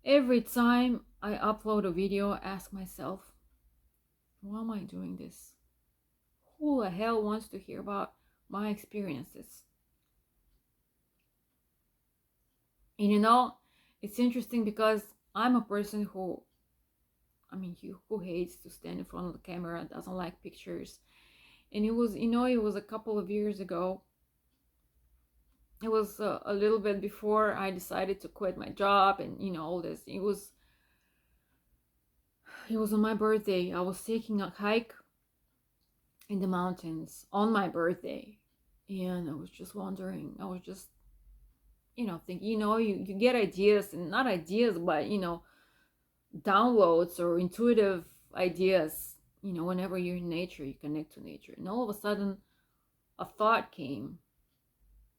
Every time I upload a video, I ask myself, why am I doing this? Who the hell wants to hear about my experiences? And it's interesting because I'm a person who hates to stand in front of the camera, doesn't like pictures. And it was a couple of years ago. It was a little bit before I decided to quit my job and all this. It was on my birthday. I was taking a hike in the mountains on my birthday, and I was just wondering. I was just thinking. You get ideas, and not ideas, but downloads or intuitive ideas. Whenever you're in nature, you connect to nature, and all of a sudden, a thought came.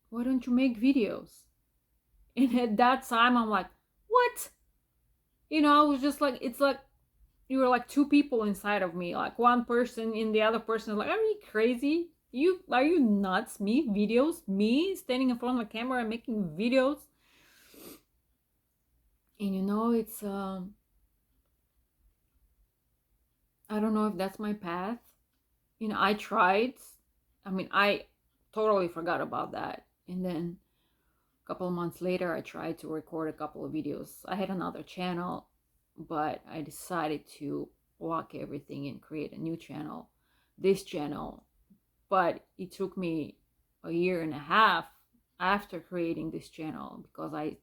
Why don't you make videos? And at that time, I'm like, what? I was just like, it's like you were like two people inside of me, like one person in the other person, like, are you crazy? Are you nuts? Me videos, me standing in front of the camera and making videos. And it's I don't know if that's my path. I tried. I totally forgot about that. And then a couple of months later, I tried to record a couple of videos. I had another channel, but I decided to lock everything and create a new channel, this channel. But it took me a year and a half after creating this channel, because I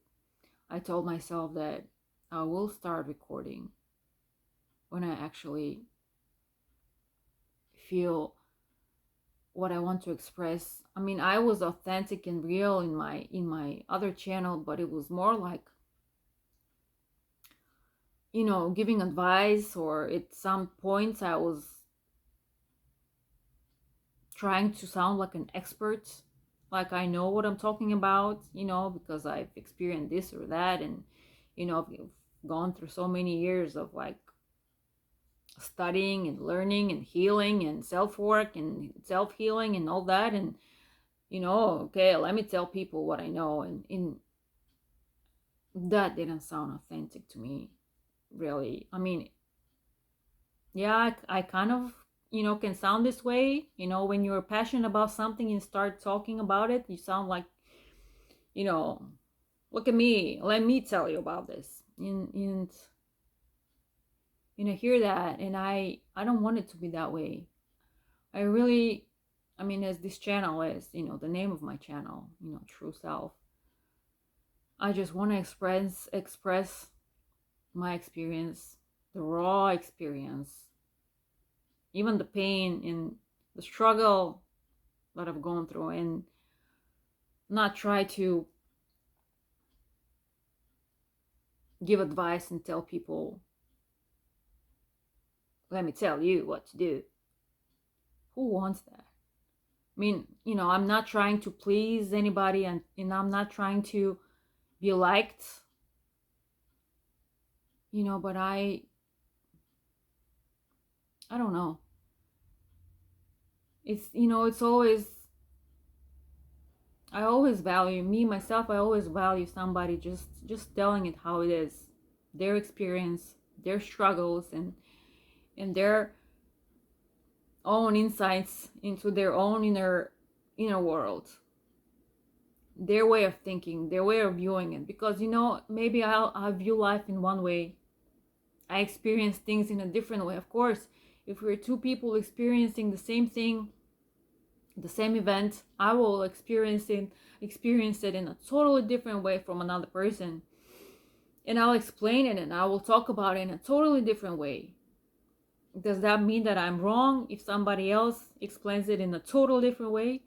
told myself that I will start recording when I actually feel what I want to express. I was authentic and real in my other channel, but it was more like giving advice, or at some points I was trying to sound like an expert, like I know what I'm talking about, because I've experienced this or that, and I've gone through so many years of like studying and learning and healing and self-work and self-healing and all that. And okay, let me tell people what I know. And in that didn't sound authentic to me, really. Yeah, I kind of can sound this way. When you're passionate about something and start talking about it, you sound like, you know look at me, let me tell you about this. And hear that, and I don't want it to be that way. I really, as this channel is, the name of my channel, True Self, I just want to express my experience, the raw experience, even the pain and the struggle that I've gone through, and not try to give advice and tell people, let me tell you what to do. Who wants that? I'm not trying to please anybody, and I'm not trying to be liked, but I don't know. It's always, I always value me myself. I always value somebody just telling it how it is, their experience, their struggles, and their own insights into their own inner world, their way of thinking, their way of viewing it. Because maybe I view life in one way, I experience things in a different way. Of course, if we're two people experiencing the same thing, the same event, I will experience it in a totally different way from another person. And I'll explain it and I will talk about it in a totally different way. Does that mean that I'm wrong if somebody else explains it in a totally different way?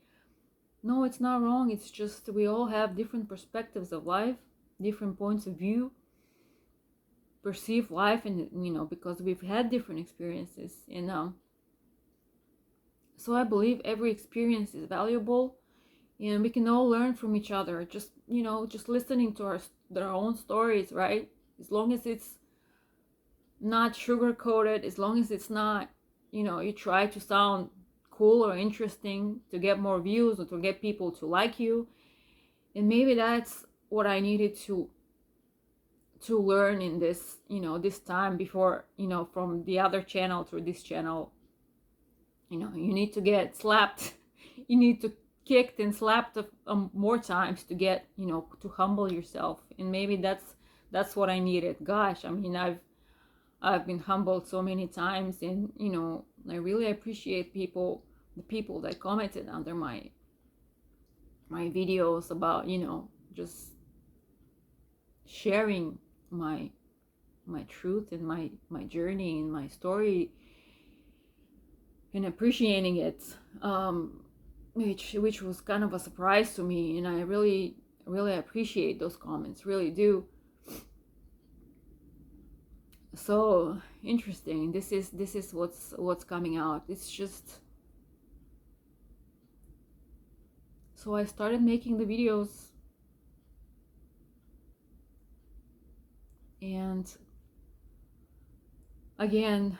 No, it's not wrong. It's just we all have different perspectives of life, different points of view, perceive life, and because we've had different experiences. And so I believe every experience is valuable, and we can all learn from each other. Just listening to their own stories, right? As long as it's not sugar coated, as long as it's not, you try to sound cool or interesting to get more views or to get people to like you. And maybe that's what I needed to to learn in this, this time before, from the other channel to this channel. You need to get slapped. You need to kicked and slapped more times to get, to humble yourself. And maybe that's what I needed. Gosh, I mean, I've been humbled so many times, and I really appreciate the people that commented under my videos about, just sharing my truth and my journey and my story, and appreciating it, which was kind of a surprise to me. And I really appreciate those comments, really do. So interesting. This is what's coming out. It's just, so I started making the videos, and again,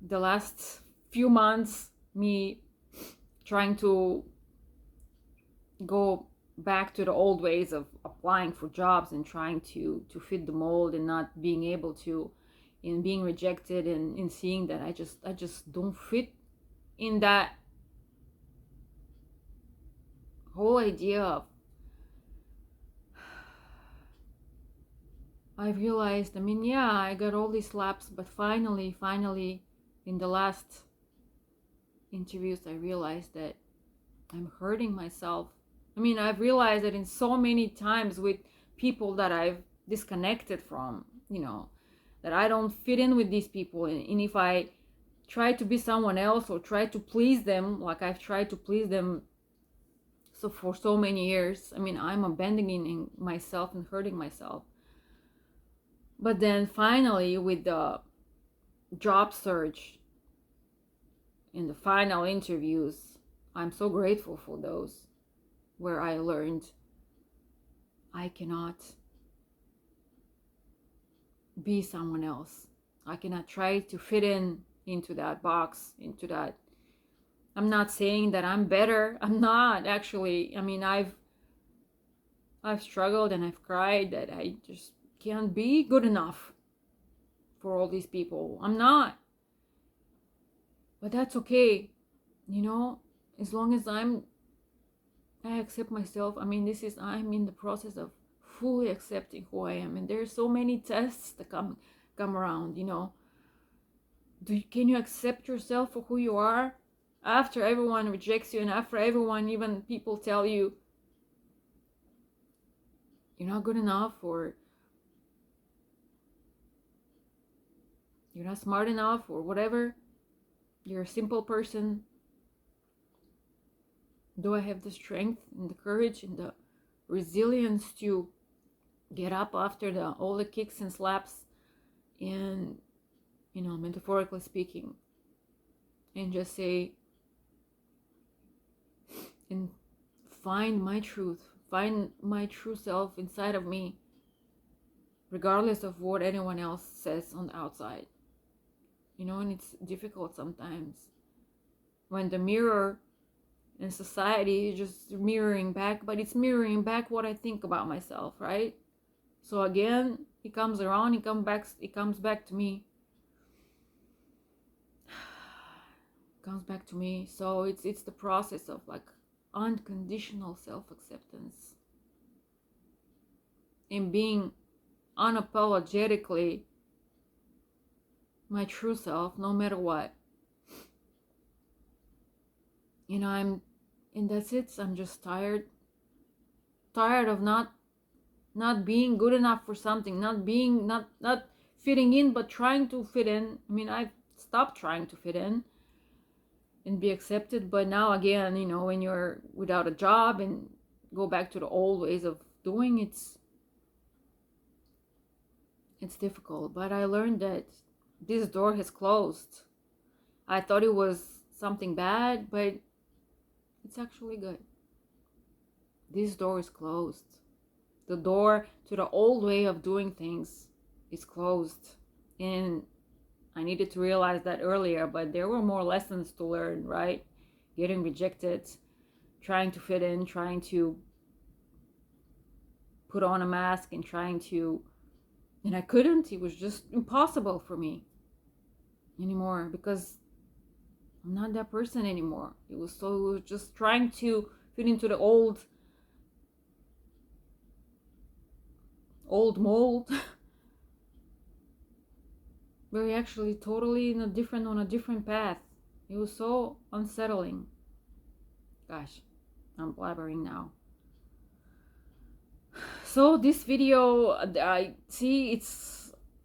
the last few months, me trying to go back to the old ways of applying for jobs and trying to fit the mold, and not being able to, and being rejected, and seeing that I just don't fit in that whole idea of, I realized, I mean, yeah, I got all these slaps, but finally, in the last interviews, I realized that I'm hurting myself. I mean, I've realized that in so many times with people that I've disconnected from, that I don't fit in with these people. And if I try to be someone else or try to please them, like I've tried to please them so for so many years, I mean, I'm abandoning myself and hurting myself. But then finally, with the job search and the final interviews, I'm so grateful for those, where I learned I cannot be someone else. I cannot try to fit into that box, into that. I'm not saying that I'm better. I'm not, actually. I mean, I've struggled and I've cried that I just can't be good enough for all these people. I'm not. But that's okay. As long as I accept myself. I mean, I'm in the process of fully accepting who I am, and there's so many tests that come around. Can you accept yourself for who you are after everyone rejects you, and after everyone, even people tell you you're not good enough, or you're not smart enough, or whatever, you're a simple person? Do I have the strength and the courage and the resilience to get up after all the kicks and slaps, and metaphorically speaking, and just say, and find my truth, find my true self inside of me, regardless of what anyone else says on the outside? And it's difficult sometimes when the mirror in society is just mirroring back, but it's mirroring back what I think about myself, right? So again, it comes around, it comes back to me. Comes back to me. So it's the process of like unconditional self-acceptance, and being unapologetically my true self, no matter what. And that's it. I'm just tired of not being good enough for something, not fitting in, but trying to fit in. I mean, I've stopped trying to fit in and be accepted, but now again, when you're without a job and go back to the old ways of doing, it's difficult. But I learned that this door has closed. I thought it was something bad, but it's actually good. This door is closed. The door to the old way of doing things is closed. And I needed to realize that earlier, but there were more lessons to learn, right? Getting rejected, trying to fit in, trying to put on a mask, and trying to, And I couldn't. It was just impossible for me anymore, because I'm not that person anymore. It was just trying to fit into the old mold. We're actually totally on a different path. It was so unsettling. Gosh, I'm blabbering now. So this video,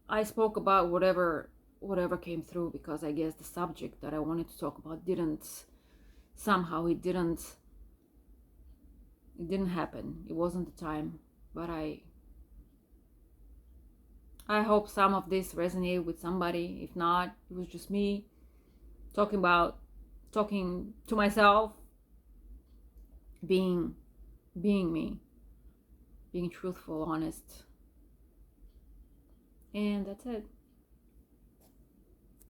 I spoke about whatever came through, because I guess the subject that I wanted to talk about it didn't happen. It wasn't the time. But I hope some of this resonated with somebody. If not, it was just me talking to myself, being me, being truthful, honest. And that's it.